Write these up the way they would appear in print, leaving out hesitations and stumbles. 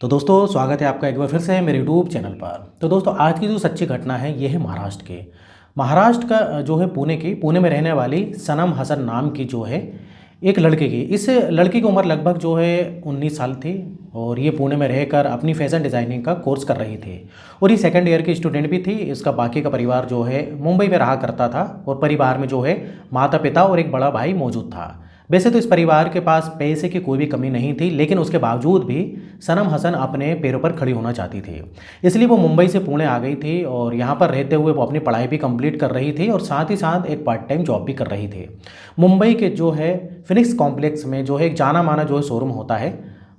तो दोस्तों स्वागत है आपका एक बार फिर से मेरे यूट्यूब चैनल पर। तो दोस्तों आज की जो सच्ची घटना है ये है महाराष्ट्र का जो है पुणे में रहने वाली सनम हसन नाम की जो है एक लड़के की। इस लड़की की उम्र लगभग जो है 19 साल थी और ये पुणे में रहकर अपनी फैशन डिज़ाइनिंग का कोर्स कर रही थी और ये सेकंड ईयर की स्टूडेंट भी थी। इसका बाकी का परिवार जो है मुंबई में रहा करता था और परिवार में जो है माता पिता और एक बड़ा भाई मौजूद था। वैसे तो इस परिवार के पास पैसे की कोई भी कमी नहीं थी, लेकिन उसके बावजूद भी सनम हसन अपने पैरों पर खड़ी होना चाहती थी। इसलिए वो मुंबई से पुणे आ गई थी और यहाँ पर रहते हुए वो अपनी पढ़ाई भी कंप्लीट कर रही थी और साथ ही साथ एक पार्ट टाइम जॉब भी कर रही थी। मुंबई के जो है फिनिक्स कॉम्प्लेक्स में जो है एक जाना माना जो है शोरूम होता है,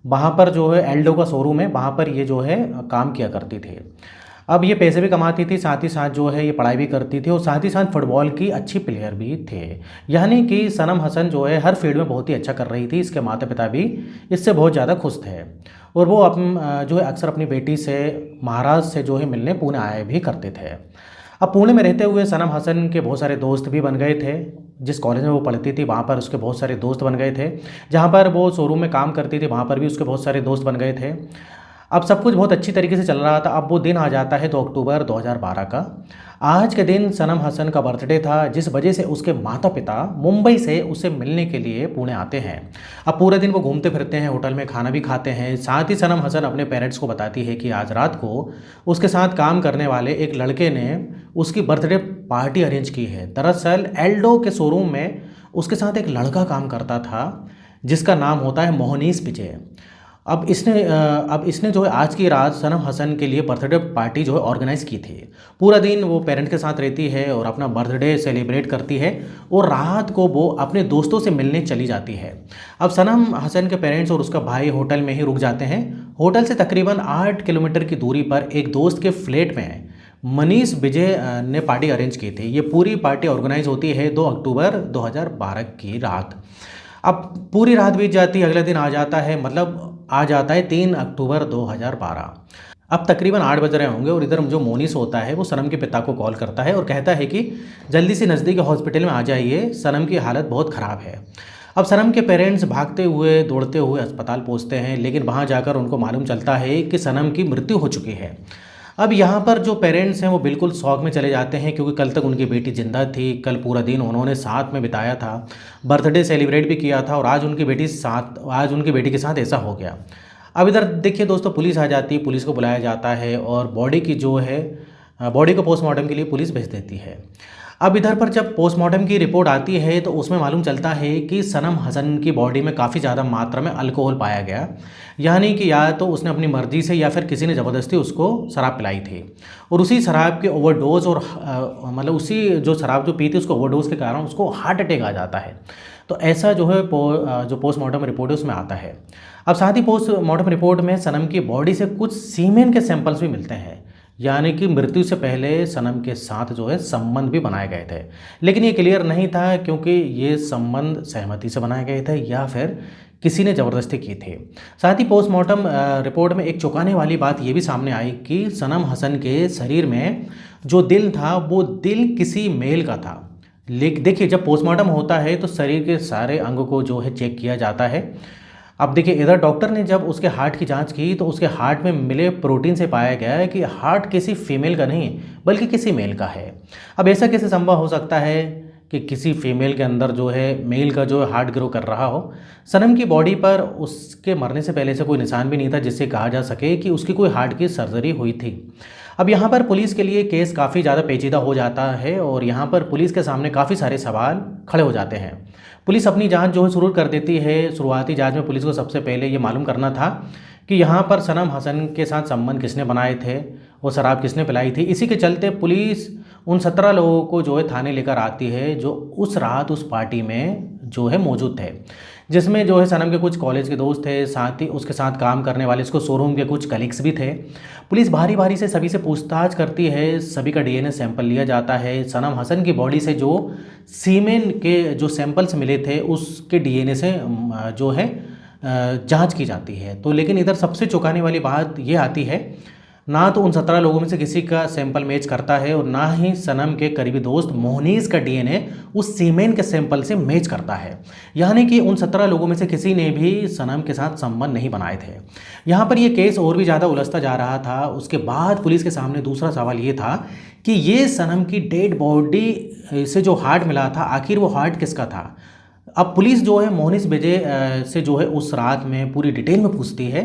वहाँ पर जो है एल्डो का शोरूम है, वहाँ पर ये जो है काम किया करती थी। अब ये पैसे भी कमाती थी, साथ ही साथ जो है ये पढ़ाई भी करती थी और साथ ही साथ फुटबॉल की अच्छी प्लेयर भी थे। यानी कि सनम हसन जो है हर फील्ड में बहुत ही अच्छा कर रही थी। इसके माता पिता भी इससे बहुत ज़्यादा खुश थे और वो जो है अक्सर अपनी बेटी से महाराज से जो है मिलने पुणे आया भी करते थे। अब पुणे में रहते हुए सनम हसन के बहुत सारे दोस्त भी बन गए थे। जिस कॉलेज में वो पढ़ती थी वहाँ पर उसके बहुत सारे दोस्त बन गए थे। जहाँ पर वो शोरूम में काम करती थी वहाँ पर भी उसके बहुत सारे दोस्त बन गए थे। अब सब कुछ बहुत अच्छी तरीके से चल रहा था। अब वो दिन आ जाता है 2 अक्टूबर 2012 का। आज के दिन सनम हसन का बर्थडे था, जिस वजह से उसके माता पिता मुंबई से उसे मिलने के लिए पुणे आते हैं। अब पूरे दिन वो घूमते फिरते हैं, होटल में खाना भी खाते हैं। साथ ही सनम हसन अपने पेरेंट्स को बताती है कि आज रात को उसके साथ काम करने वाले एक लड़के ने उसकी बर्थडे पार्टी अरेंज की है। दरअसल एल्डो के शोरूम में उसके साथ एक लड़का काम करता था जिसका नाम होता है मोहनीश विजय। अब इसने जो है आज की रात सनम हसन के लिए बर्थडे पार्टी जो है ऑर्गेनाइज़ की थी। पूरा दिन वो पेरेंट्स के साथ रहती है और अपना बर्थडे सेलिब्रेट करती है और रात को वो अपने दोस्तों से मिलने चली जाती है। अब सनम हसन के पेरेंट्स और उसका भाई होटल में ही रुक जाते हैं। होटल से तकरीबन 8 किलोमीटर की दूरी पर एक दोस्त के फ्लैट में मनीष विजय ने पार्टी अरेंज की थी। ये पूरी पार्टी ऑर्गेनाइज होती है 2 अक्टूबर 2012 की रात। अब पूरी रात बीत जाती है, अगले दिन आ जाता है, मतलब आ जाता है 3 अक्टूबर 2012। अब तकरीबन 8 बज रहे होंगे और इधर जो मोनिस होता है वो सनम के पिता को कॉल करता है और कहता है कि जल्दी से नज़दीकी हॉस्पिटल में आ जाइए, सनम की हालत बहुत ख़राब है। अब सनम के पेरेंट्स भागते हुए दौड़ते हुए अस्पताल पहुंचते हैं, लेकिन वहां जाकर उनको मालूम चलता है कि सनम की मृत्यु हो चुकी है। अब यहाँ पर जो पेरेंट्स हैं वो बिल्कुल शौक में चले जाते हैं, क्योंकि कल तक उनकी बेटी ज़िंदा थी, कल पूरा दिन उन्होंने साथ में बिताया था, बर्थडे सेलिब्रेट भी किया था और आज उनकी बेटी के साथ ऐसा हो गया। अब इधर देखिए दोस्तों, पुलिस आ जाती है, पुलिस को बुलाया जाता है और बॉडी को पोस्टमार्टम के लिए पुलिस भेज देती है। अब इधर पर जब पोस्टमार्टम की रिपोर्ट आती है तो उसमें मालूम चलता है कि सनम हसन की बॉडी में काफ़ी ज़्यादा मात्रा में अल्कोहल पाया गया। यानी कि या तो उसने अपनी मर्जी से या फिर किसी ने ज़बरदस्ती उसको शराब पिलाई थी और उसी शराब के ओवरडोज और मतलब उसी जो शराब जो पी थी उसको ओवरडोज के कारण उसको हार्ट अटैक आ जाता है। तो ऐसा जो है जो पोस्टमार्टम रिपोर्ट है उसमें आता है। अब साथ ही पोस्टमार्टम रिपोर्ट में सनम की बॉडी से कुछ सीमेन के सैंपल्स भी मिलते हैं। यानी कि मृत्यु से पहले सनम के साथ जो है संबंध भी बनाए गए थे, लेकिन ये क्लियर नहीं था क्योंकि ये संबंध सहमति से बनाए गए थे या फिर किसी ने ज़बरदस्ती की थी। साथ ही पोस्टमार्टम रिपोर्ट में एक चौंकाने वाली बात ये भी सामने आई कि सनम हसन के शरीर में जो दिल था वो दिल किसी मेल का था। लेकिन देखिए, जब पोस्टमार्टम होता है तो शरीर के सारे अंग को जो है चेक किया जाता है। अब देखिए, इधर डॉक्टर ने जब उसके हार्ट की जांच की तो उसके हार्ट में मिले प्रोटीन से पाया गया है कि हार्ट किसी फीमेल का नहीं बल्कि किसी मेल का है। अब ऐसा कैसे संभव हो सकता है कि किसी फीमेल के अंदर जो है मेल का जो है हार्ट ग्रो कर रहा हो। सनम की बॉडी पर उसके मरने से पहले से कोई निशान भी नहीं था जिससे कहा जा सके कि उसकी कोई हार्ट की सर्जरी हुई थी। अब यहाँ पर पुलिस के लिए केस काफ़ी ज़्यादा पेचीदा हो जाता है और यहाँ पर पुलिस के सामने काफ़ी सारे सवाल खड़े हो जाते हैं। पुलिस अपनी जांच जो है शुरू कर देती है। शुरुआती जांच में पुलिस को सबसे पहले ये मालूम करना था कि यहाँ पर सनम हसन के साथ संबंध किसने बनाए थे, वो शराब किसने पिलाई थी। इसी के चलते पुलिस उन 17 लोगों को जो है थाने लेकर आती है जो उस रात उस पार्टी में जो है मौजूद थे, जिसमें जो है सनम के कुछ कॉलेज के दोस्त थे, साथ ही उसके साथ काम करने वाले उसको शोरूम के कुछ कलीग्स भी थे। पुलिस बारी बारी से सभी से पूछताछ करती है, सभी का डीएनए सैंपल लिया जाता है। सनम हसन की बॉडी से जो सीमेन के जो सैंपल्स मिले थे उसके डीएनए से जो है जांच की जाती है। तो लेकिन इधर सबसे चौंकाने वाली बात ये आती है ना तो उन 17 लोगों में से किसी का सैंपल मैच करता है और ना ही सनम के करीबी दोस्त मोहनीस का डीएनए उस सीमेन के सैंपल से मैच करता है। यानी कि उन 17 लोगों में से किसी ने भी सनम के साथ संबंध नहीं बनाए थे। यहाँ पर ये केस और भी ज़्यादा उलझता जा रहा था। उसके बाद पुलिस के सामने दूसरा सवाल ये था कि ये सनम की डेड बॉडी से जो हार्ट मिला था, आखिर वो हार्ट किसका था। अब पुलिस जो है मोहनिस विजय से जो है उस रात में पूरी डिटेल में पूछती है,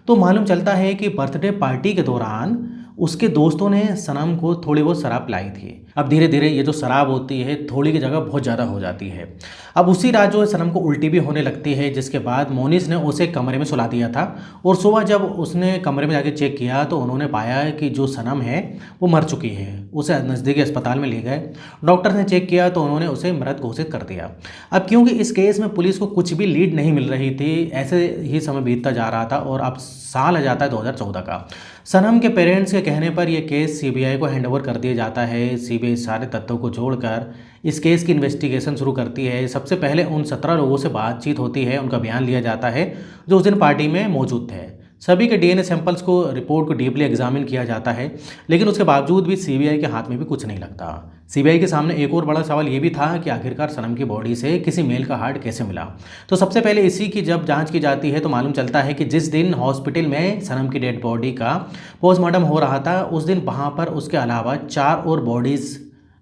तो मालूम चलता है कि बर्थडे पार्टी के दौरान उसके दोस्तों ने सनम को थोड़ी बहुत शराब पिलाई थी। अब धीरे धीरे ये जो शराब होती है थोड़ी की जगह बहुत ज़्यादा हो जाती है। अब उसी रात जो है सनम को उल्टी भी होने लगती है, जिसके बाद मोनिस ने उसे कमरे में सुला दिया था और सुबह जब उसने कमरे में जाके चेक किया तो उन्होंने पाया कि जो सनम है वो मर चुकी है। उसे नज़दीकी अस्पताल में ले गए। डॉक्टर ने चेक किया तो उन्होंने उसे मृत घोषित कर दिया। अब क्योंकि इस केस में पुलिस को कुछ भी लीड नहीं मिल रही थी, ऐसे ही समय बीतता जा रहा था और अब साल आ जाता है 2014 का। सनम के पेरेंट्स के कहने पर यह केस सीबीआई को हैंडओवर कर दिया जाता है। सीबीआई सारे तथ्यों को जोड़कर इस केस की इन्वेस्टिगेशन शुरू करती है। सबसे पहले उन 17 लोगों से बातचीत होती है, उनका बयान लिया जाता है जो उस दिन पार्टी में मौजूद थे। सभी के डीएनए सैंपल्स को रिपोर्ट को डीपली एग्जामिन किया जाता है, लेकिन उसके बावजूद भी सीबीआई के हाथ में भी कुछ नहीं लगता। सीबीआई के सामने एक और बड़ा सवाल ये भी था कि आखिरकार सनम की बॉडी से किसी मेल का हार्ट कैसे मिला। तो सबसे पहले इसी की जब जांच की जाती है तो मालूम चलता है कि जिस दिन हॉस्पिटल में सनम की डेड बॉडी का पोस्टमार्टम हो रहा था, उस दिन वहाँ पर उसके अलावा 4 और बॉडीज़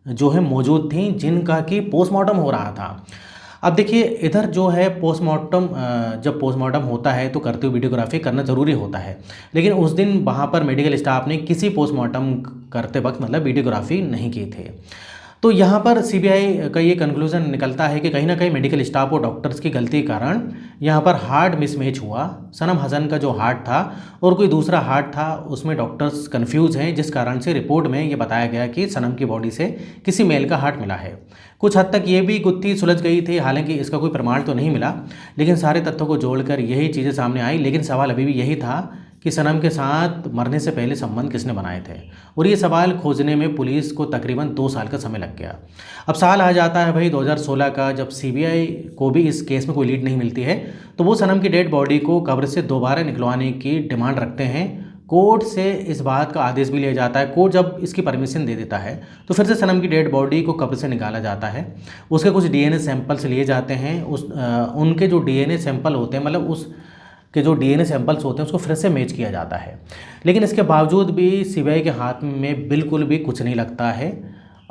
जो है मौजूद थी जिनका कि पोस्टमार्टम हो रहा था। अब देखिए इधर जो है पोस्टमार्टम, जब पोस्टमार्टम होता है तो करते हुए वीडियोग्राफी करना ज़रूरी होता है, लेकिन उस दिन वहाँ पर मेडिकल स्टाफ ने किसी पोस्टमार्टम करते वक्त मतलब वीडियोग्राफी नहीं की थी। तो यहाँ पर सीबीआई का ये कंक्लूजन निकलता है कि कहीं ना कहीं मेडिकल स्टाफ और डॉक्टर्स की गलती के कारण यहाँ पर हार्ट मिसमैच हुआ। सनम हसन का जो हार्ट था और कोई दूसरा हार्ट था, उसमें डॉक्टर्स कंफ्यूज हैं, जिस कारण से रिपोर्ट में ये बताया गया कि सनम की बॉडी से किसी मेल का हार्ट मिला है। कुछ हद तक ये भी गुत्थी सुलझ गई थी, हालांकि इसका कोई प्रमाण तो नहीं मिला, लेकिन सारे तथ्यों को जोड़कर यही चीज़ें सामने आई। लेकिन सवाल अभी भी यही था कि सनम के साथ मरने से पहले संबंध किसने बनाए थे, और ये सवाल खोजने में पुलिस को तकरीबन 2 साल का समय लग गया। अब साल आ जाता है भाई 2016 का, जब सीबीआई को भी इस केस में कोई लीड नहीं मिलती है, तो वो सनम की डेड बॉडी को कब्र से दोबारा निकलवाने की डिमांड रखते हैं। कोर्ट से इस बात का आदेश भी लिया जाता है। कोर्ट जब इसकी परमिशन दे देता है तो फिर से सनम की डेड बॉडी को कब्र से निकाला जाता है। उसके कुछ डीएनए सैंपल्स लिए जाते हैं। उनके जो डीएनए सैंपल होते हैं, मतलब उस के जो डीएनए सैंपल्स होते हैं उसको फिर से मैच किया जाता है, लेकिन इसके बावजूद भी सीबीआई के हाथ में बिल्कुल भी कुछ नहीं लगता है।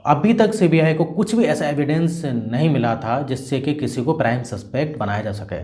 अभी तक सीबीआई को कुछ भी ऐसा एविडेंस नहीं मिला था जिससे कि किसी को प्राइम सस्पेक्ट बनाया जा सके।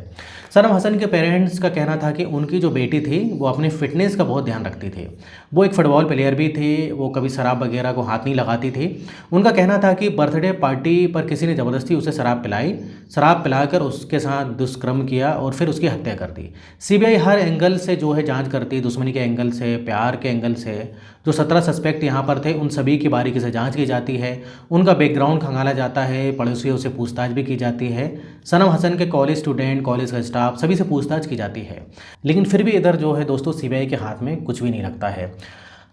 सनम हसन के पेरेंट्स का कहना था कि उनकी जो बेटी थी वो अपनी फिटनेस का बहुत ध्यान रखती थी। वो एक फुटबॉल प्लेयर भी थी, वो कभी शराब वगैरह को हाथ नहीं लगाती थी। उनका कहना था कि बर्थडे पार्टी पर किसी ने ज़बरदस्ती उसे शराब पिलाई, शराब पिलाकर उसके साथ दुष्कर्म किया और फिर उसकी हत्या कर दी। सीबीआई हर एंगल से जो है जांच करती, दुश्मनी के एंगल से, प्यार के एंगल से। जो 17 सस्पेक्ट यहाँ पर थे उन सभी की बारीकी से जांच की जाती है, उनका बैकग्राउंड खंगाला जाता है, पड़ोसियों से पूछताछ भी की जाती है। सनम हसन के कॉलेज स्टूडेंट, कॉलेज का स्टाफ, सभी से पूछताछ की जाती है, लेकिन फिर भी इधर जो है दोस्तों सीबीआई के हाथ में कुछ भी नहीं लगता है।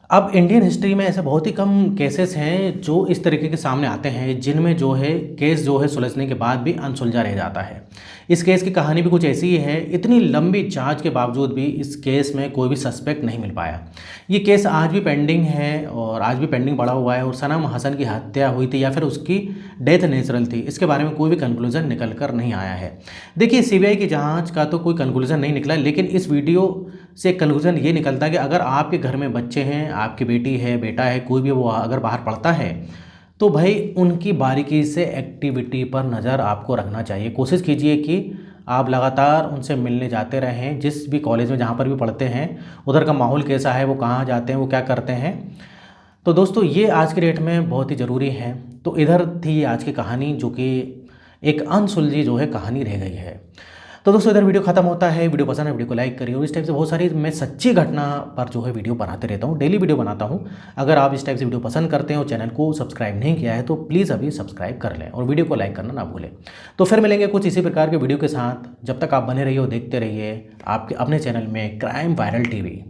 अब इंडियन हिस्ट्री में ऐसे बहुत ही कम केसेस हैं जो इस तरीके के सामने आते हैं, जिनमें जो है केस जो है सुलझने के बाद भी अनसुलझा रह जाता है। इस केस की कहानी भी कुछ ऐसी ही है। इतनी लंबी जांच के बावजूद भी इस केस में कोई भी सस्पेक्ट नहीं मिल पाया। ये केस आज भी पेंडिंग है और आज भी पेंडिंग पड़ा हुआ है, और सनम हसन की हत्या हुई थी या फिर उसकी डेथ नेचुरल थी, इसके बारे में कोई भी कंक्लूजन निकल कर नहीं आया है। देखिए सीबीआई की जाँच का तो कोई कंक्लूजन नहीं निकला, लेकिन इस वीडियो से कंक्लूजन ये निकलता है कि अगर आपके घर में बच्चे हैं, आपकी बेटी है, बेटा है, कोई भी वो अगर बाहर पढ़ता है, तो भाई उनकी बारीकी से एक्टिविटी पर नज़र आपको रखना चाहिए। कोशिश कीजिए कि आप लगातार उनसे मिलने जाते रहें, जिस भी कॉलेज में जहाँ पर भी पढ़ते हैं उधर का माहौल कैसा है, वो कहाँ जाते हैं, वो क्या करते हैं। तो दोस्तों ये आज की डेट में बहुत ही ज़रूरी है। तो इधर थी आज की कहानी, जो कि एक अनसुलझी जो है कहानी रह गई है। तो दोस्तों इधर वीडियो खत्म होता है। वीडियो पसंद है वीडियो को लाइक करिए, और इस टाइप से बहुत सारी मैं सच्ची घटना पर जो है वीडियो बनाते रहता हूँ, डेली वीडियो बनाता हूँ। अगर आप इस टाइप से वीडियो पसंद करते हैं और चैनल को सब्सक्राइब नहीं किया है तो प्लीज़ अभी सब्सक्राइब कर लें और वीडियो को लाइक करना ना भूलें। तो फिर मिलेंगे कुछ इसी प्रकार के वीडियो के साथ। जब तक आप बने रहिए और देखते रहिए आपके अपने चैनल में क्राइम वायरल टीवी।